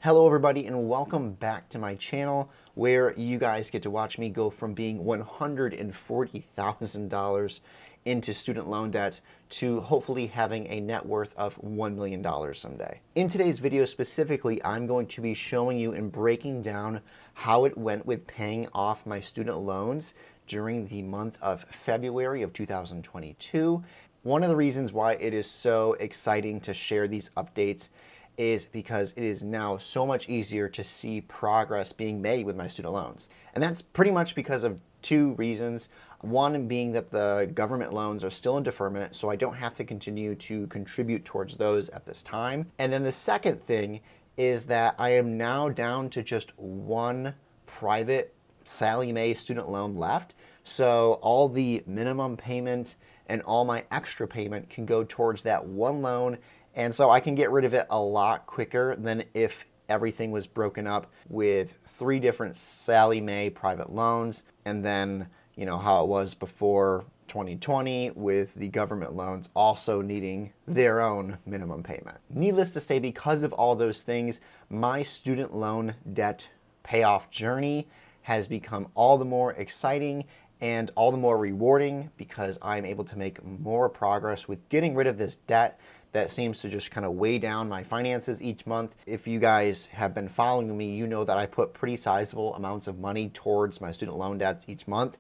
Hello everybody and welcome back to my channel where you guys get to watch me go from being $140,000 into student loan debt to hopefully having a net worth of $1 million someday. In today's video specifically, I'm going to be showing you and breaking down how it went with paying off my student loans during the month of February of 2022. One of the reasons why it is so exciting to share these updates is because it is now so much easier to see progress being made with my student loans. And that's pretty much because of two reasons. One being that the government loans are still in deferment, so I don't have to continue to contribute towards those at this time. And then the second thing is that I am now down to just one private Sallie Mae student loan left. So all the minimum payment and all my extra payment can go towards that one loan. And so I can get rid of it a lot quicker than if everything was broken up with three different Sallie Mae private loans, and then, you know, how it was before 2020 with the government loans also needing their own minimum payment. Needless to say, because of all those things, my student loan debt payoff journey has become all the more exciting and all the more rewarding because I'm able to make more progress with getting rid of this debt that seems to just kind of weigh down my finances each month. If you guys have been following me, you know that I put pretty sizable amounts of money towards my student loan debts each month,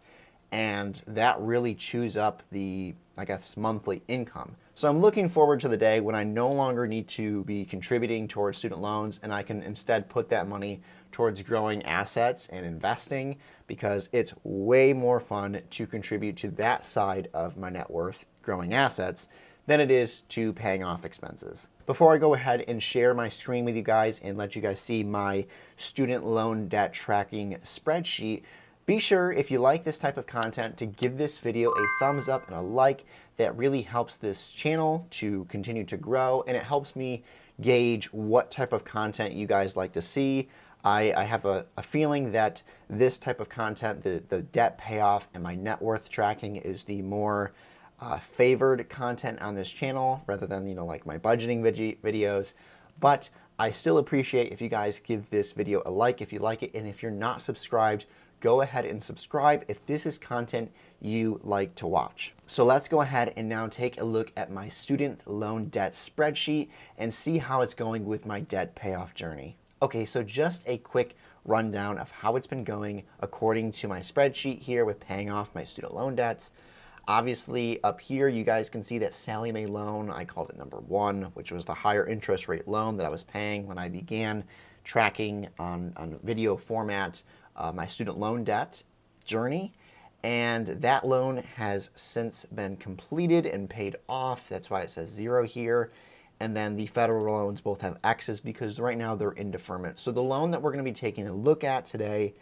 and that really chews up the, I guess, monthly income. So I'm looking forward to the day when I no longer need to be contributing towards student loans and I can instead put that money towards growing assets and investing, because it's way more fun to contribute to that side of my net worth, growing assets, than it is to paying off expenses. Before I go ahead and share my screen with you guys and let you guys see my student loan debt tracking spreadsheet, be sure, if you like this type of content, to give this video a thumbs up and a like. That really helps this channel to continue to grow, and it helps me gauge what type of content you guys like to see. I have a feeling that this type of content, the debt payoff and my net worth tracking, is the more favored content on this channel rather than, you know, like my budgeting videos. But I still appreciate if you guys give this video a like if you like it, and if you're not subscribed, go ahead and subscribe if this is content you like to watch. So let's go ahead and now take a look at my student loan debt spreadsheet and see how it's going with my debt payoff journey. Okay, so just a quick rundown of how it's been going according to my spreadsheet here with paying off my student loan debts. Obviously, up here, you guys can see that Sallie Mae loan, I called it number one, which was the higher interest rate loan that I was paying when I began tracking on video format my student loan debt journey. And that loan has since been completed and paid off. That's why it says 0 here. And then the federal loans both have X's because right now they're in deferment. So the loan that we're going to be taking a look at today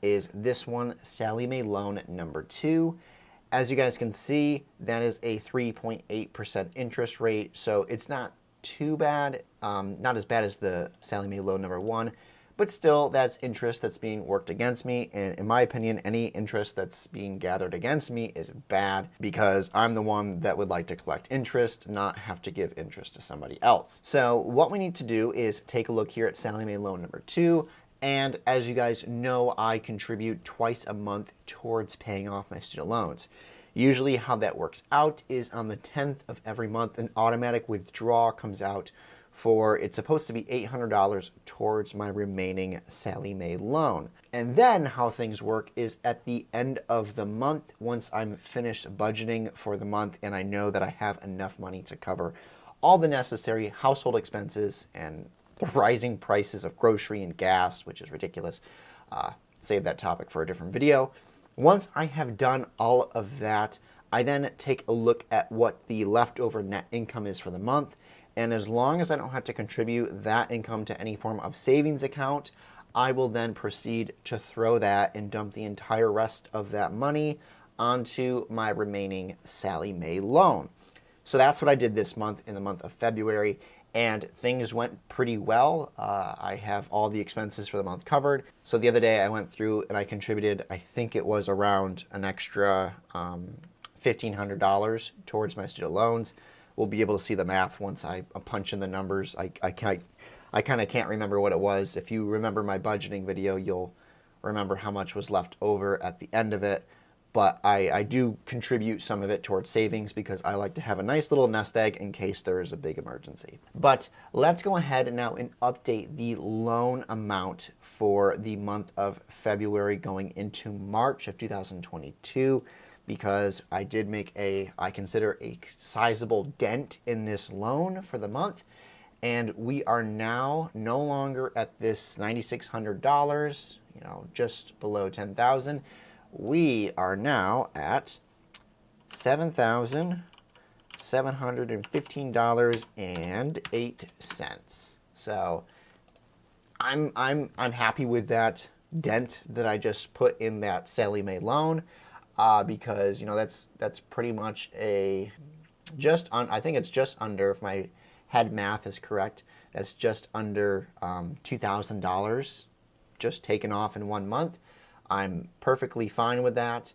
is this one, Sallie Mae loan number 2. As you guys can see, that is a 3.8% interest rate, so it's not too bad, not as bad as the Sallie Mae loan number 1, but still, that's interest that's being worked against me, and in my opinion, any interest that's being gathered against me is bad because I'm the one that would like to collect interest, not have to give interest to somebody else. So what we need to do is take a look here at Sallie Mae loan number 2. And as you guys know, I contribute twice a month towards paying off my student loans. Usually how that works out is on the 10th of every month, an automatic withdrawal comes out for, it's supposed to be $800 towards my remaining Sallie Mae loan. And then how things work is at the end of the month, once I'm finished budgeting for the month and I know that I have enough money to cover all the necessary household expenses and the rising prices of grocery and gas, which is ridiculous. Save that topic for a different video. Once I have done all of that, I then take a look at what the leftover net income is for the month. And as long as I don't have to contribute that income to any form of savings account, I will then proceed to throw that and dump the entire rest of that money onto my remaining Sallie Mae loan. So that's what I did this month, in the month of February. And things went pretty well. I have all the expenses for the month covered. So the other day I went through and I contributed, I think it was around an extra $1,500 towards my student loans. We'll be able to see the math once I punch in the numbers. I kind of can't remember what it was. If you remember my budgeting video, you'll remember how much was left over at the end of it. But I do contribute some of it towards savings because I like to have a nice little nest egg in case there is a big emergency. But let's go ahead now and update the loan amount for the month of February going into March of 2022, because I did make I consider a sizable dent in this loan for the month. And we are now no longer at this $9,600, just below $10,000. We are now at $7,715.08. So I'm happy with that dent that I just put in that Sallie Mae loan, because that's pretty much I think it's just under, if my head math is correct, that's just under $2,000 just taken off in 1 month. I'm perfectly fine with that.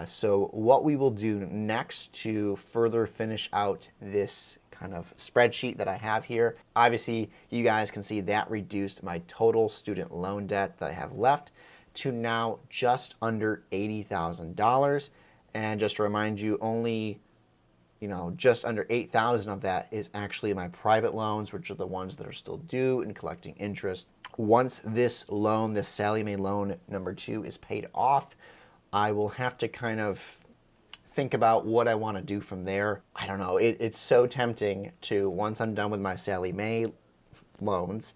So what we will do next to further finish out this kind of spreadsheet that I have here, obviously you guys can see that reduced my total student loan debt that I have left to now just under $80,000. And just to remind you, only just under $8,000 of that is actually my private loans, which are the ones that are still due and collecting interest. Once this loan, this Sallie Mae loan number 2, is paid off, I will have to kind of think about what I want to do from there. I don't know. It's so tempting to, once I'm done with my Sallie Mae loans,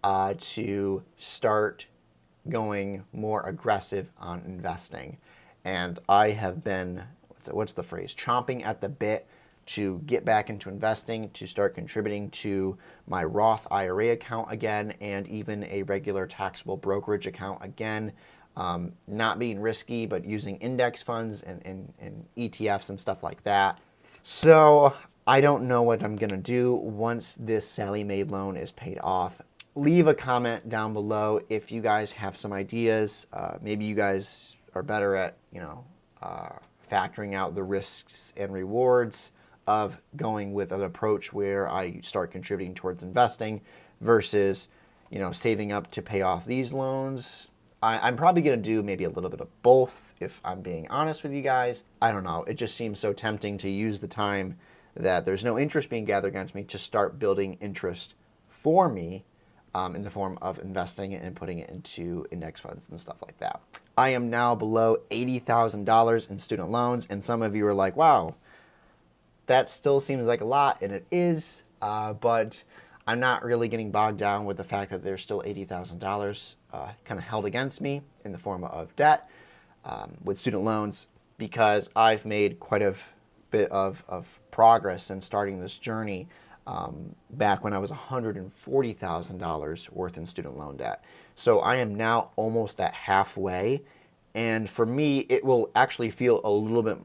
to start going more aggressive on investing. And I have been, what's the phrase, chomping at the bit to get back into investing, to start contributing to my Roth IRA account again, and even a regular taxable brokerage account again. Not being risky, but using index funds and ETFs and stuff like that. So I don't know what I'm going to do once this Sallie Mae loan is paid off. Leave a comment down below if you guys have some ideas. Maybe you guys are better at, factoring out the risks and rewards of going with an approach where I start contributing towards investing versus, saving up to pay off these loans. I'm probably going to do maybe a little bit of both, if I'm being honest with you guys. I don't know. It just seems so tempting to use the time that there's no interest being gathered against me to start building interest for me in the form of investing and putting it into index funds and stuff like that. I am now below $80,000 in student loans, and some of you are like, wow, that still seems like a lot, and it is, but I'm not really getting bogged down with the fact that there's still $80,000 kind of held against me in the form of debt with student loans, because I've made quite a bit of progress in starting this journey back when I was $140,000 worth in student loan debt. So I am now almost at halfway, and for me, it will actually feel a little bit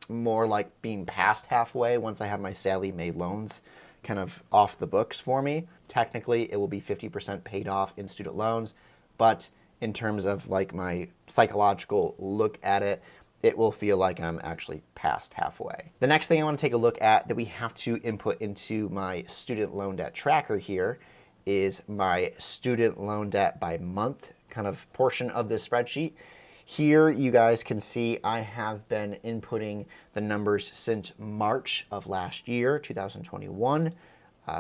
more like being past halfway once I have my Sallie Mae loans kind of off the books for me. Technically, it will be 50% paid off in student loans, but in terms of like my psychological look at it, it will feel like I'm actually past halfway. The next thing I want to take a look at that we have to input into my student loan debt tracker here is my student loan debt by month kind of portion of this spreadsheet. Here you guys can see I have been inputting the numbers since March of last year, 2021,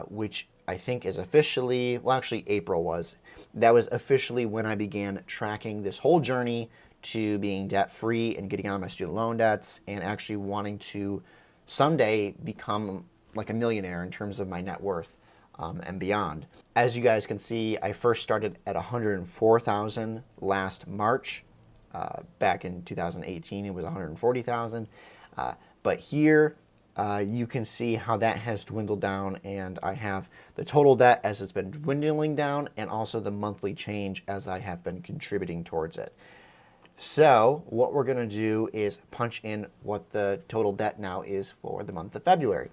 which I think is officially, well actually April was. That was officially when I began tracking this whole journey to being debt-free and getting out of my student loan debts and actually wanting to someday become like a millionaire in terms of my net worth and beyond. As you guys can see, I first started at $104,000 last March. Back in 2018, it was $140,000. But here you can see how that has dwindled down, and I have the total debt as it's been dwindling down and also the monthly change as I have been contributing towards it. So what we're going to do is punch in what the total debt now is for the month of February.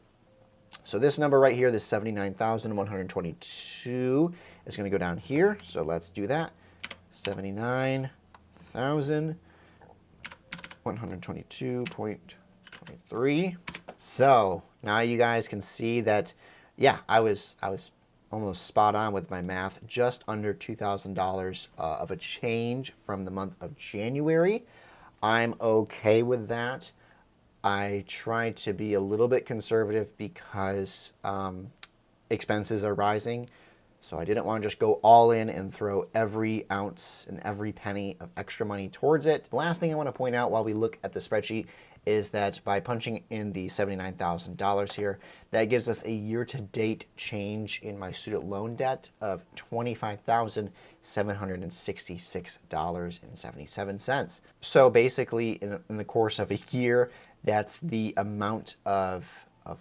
So this number right here, this $79,122, is going to go down here. So let's do that. 79,122.23. So now you guys can see that, yeah, I was almost spot on with my math, just under $2,000 of a change from the month of January. I'm okay with that. I tried to be a little bit conservative because expenses are rising. So I didn't want to just go all in and throw every ounce and every penny of extra money towards it. The last thing I want to point out while we look at the spreadsheet is that by punching in the $79,000 here, that gives us a year-to-date change in my student loan debt of $25,766.77. So basically, in the course of a year, that's the amount of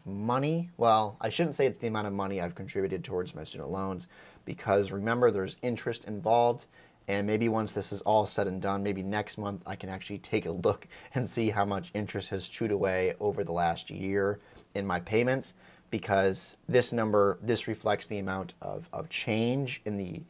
money. Well, I shouldn't say it's the amount of money I've contributed towards my student loans, because remember, there's interest involved. And maybe once this is all said and done, maybe next month I can actually take a look and see how much interest has chewed away over the last year in my payments, because this number, this reflects the amount of change in the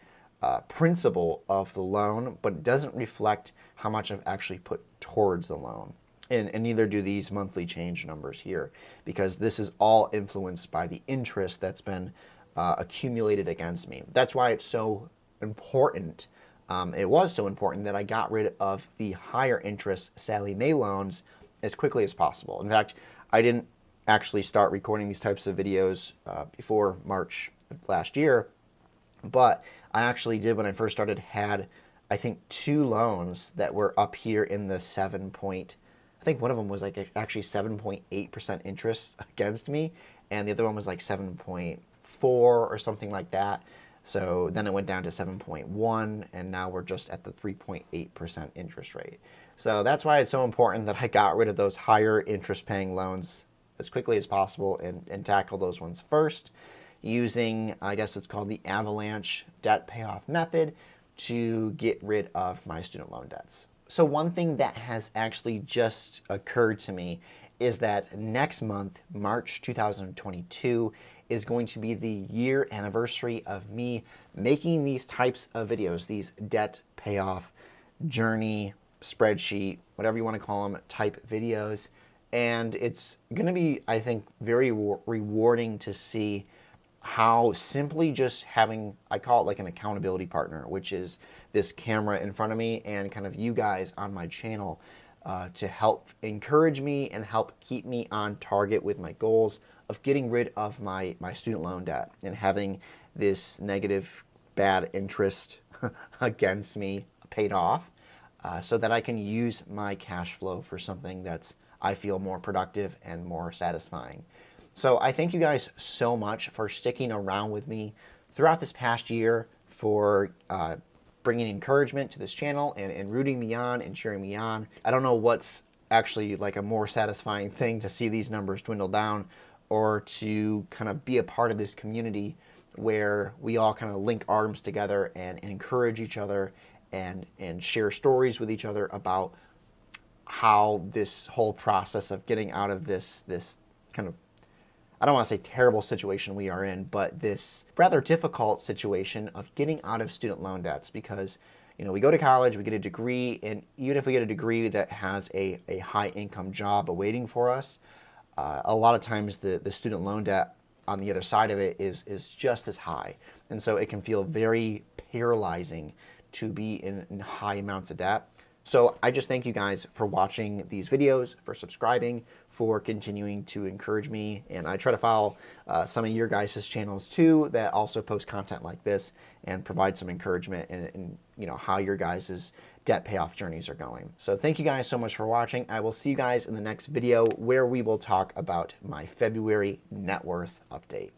principal of the loan, but it doesn't reflect how much I've actually put towards the loan. And neither do these monthly change numbers here, because this is all influenced by the interest that's been accumulated against me. That's why it's so important. It was so important that I got rid of the higher interest Sallie Mae loans as quickly as possible. In fact, I didn't actually start recording these types of videos before March of last year, but I actually did, when I first started, had, I think, 2 loans that were up here in the I think one of them was like actually 7.8% interest against me, and the other one was like 7.4 or something like that. So then it went down to 7.1, and now we're just at the 3.8% interest rate. So that's why it's so important that I got rid of those higher interest paying loans as quickly as possible and tackle those ones first, using, I guess it's called the avalanche debt payoff method, to get rid of my student loan debts. So one thing that has actually just occurred to me is that next month, March 2022, is going to be the year anniversary of me making these types of videos, these debt payoff journey, spreadsheet, whatever you want to call them, type videos. And it's going to be, I think, very rewarding to see how simply just having, I call it like an accountability partner, which is this camera in front of me and kind of you guys on my channel, to help encourage me and help keep me on target with my goals of getting rid of my student loan debt and having this negative bad interest against me paid off, so that I can use my cash flow for something that's, I feel, more productive and more satisfying. So I thank you guys so much for sticking around with me throughout this past year, for bringing encouragement to this channel and rooting me on and cheering me on. I don't know what's actually like a more satisfying thing, to see these numbers dwindle down, or to kind of be a part of this community where we all kind of link arms together and encourage each other and share stories with each other about how this whole process of getting out of this kind of, I don't want to say terrible situation we are in, but this rather difficult situation of getting out of student loan debts. Because, you know, we go to college, we get a degree, and even if we get a degree that has a high income job awaiting for us, a lot of times the student loan debt on the other side of it is just as high. And so it can feel very paralyzing to be in high amounts of debt. So I just thank you guys for watching these videos, for subscribing, for continuing to encourage me. And I try to follow some of your guys' channels too that also post content like this and provide some encouragement in you know, how your guys' debt payoff journeys are going. So thank you guys so much for watching. I will see you guys in the next video, where we will talk about my February net worth update.